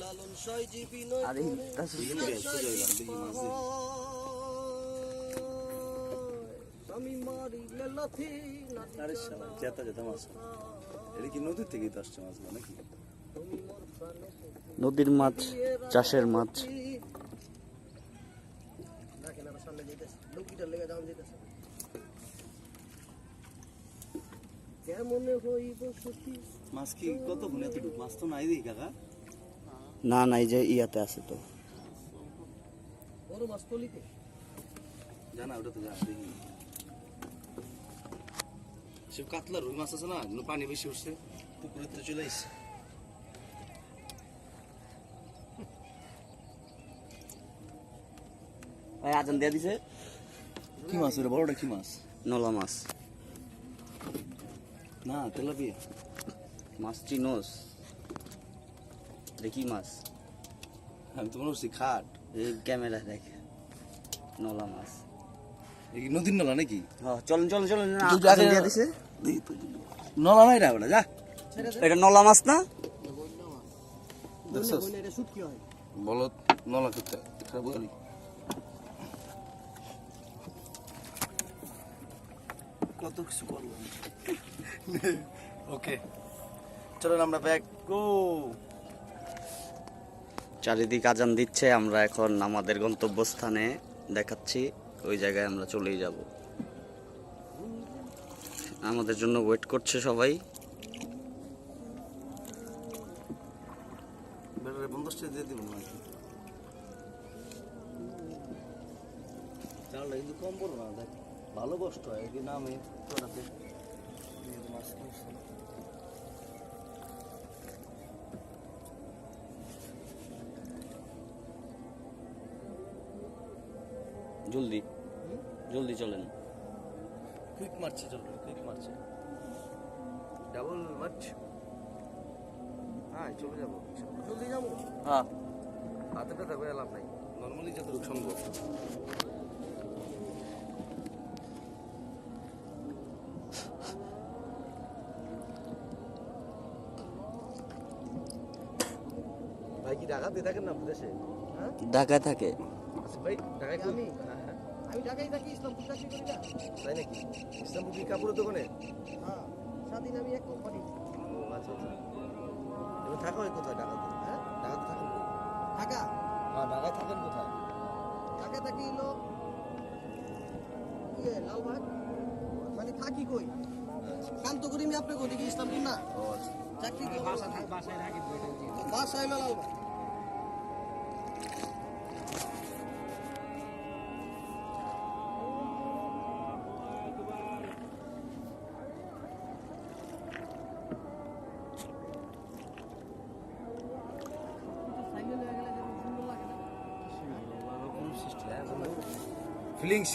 আরে আরে শালা জেতা জেতা মাছ, এটা কি নদীর থেকেই তো আসছে মাছগুলো নাকি? নদীর মাছ, চাষের মাছ। মাছ কি কতক্ষণ এতটুকু মাছ তো নাই দেখি কাকা। না না, এই যে ইয়াতে আছে তো। জানা ওটা তো যা দেখি সব কাতলা রুই মাছ আছে না, পানি বেশি উঠছে পুকুরের তো চলে আসছে। আজান দিয়ে দিছে। কি মাছ ওটা, বড়টা কি মাছ? নলা মাছ। না তেলাপিয়া মাছ চিনোস? দেখি মাছ, আমি তো মনে করছি খাট। এই ক্যামেরা দেখে নলা মাছ। এই কি নদীর নলা নাকি? হ্যাঁ, চলেন চলেন চলেন। কিন্তু আজান দিয়ে দিছে। নলা নাই রা বলে যা। এটা নলা মাছ না? দেখছস বলত নলা করতে এটা বলি। কত কিছু করলাম। ওকে চলেন আমরা ব্যাক গো। চারিদিক আজান দিচ্ছে, আমরা এখন আমাদের গন্তব্যস্থানে দেখাচ্ছি, ওই জায়গায় আমরা চলেই যাব। আমাদের জন্য ওয়েট করছে সবাই। বেটারে 50 দিয়ে দিব না চালটা কিন্তু কম বড় না, দেখ ভালো কষ্ট হয় কি নামে তোরাতে মাছ কিনছে। জলদি জলদি চলেন। কুইক মারছে, চল কুইক মারছে, ডাবল মাছ। হ্যাঁ চলে যাবো, জলদি যাবো। হ্যাঁ, হাতে ব্যথা করে লাভ নাই, নর্মালি যতটুকু সম্ভব। ভাই কি ঢাকাতে থাকেন না বিদেশে? হ্যাঁ ঢাকায় থাকে। আচ্ছা ভাই ঢাকায় কি? আমি ঢাকায় থাকি, ইসলামপুর চাকরি করি না। তাই নাকি? ইসলামপুর কি কাপড়ের দোকানে? হ্যাঁ, স্বাধীন আমি এক কোম্পানি। ও আচ্ছা আচ্ছা। তুমি থাকো কোথায় ঢাকাতে? হ্যাঁ ঢাকাতে থাকেন কই? ঢাকা? হ্যাঁ ঢাকায় থাকেন কোথায়? ঢাকায় থাকি হলো লালবাগ। মানে থাকি কই? কাম তো করি আমি আপনাকে ওদিকে ইসলামপুর না। ও আচ্ছা। চাকরি কি বাসায় থাকি? বাসায় হলো লালবাগ। ফিলিংস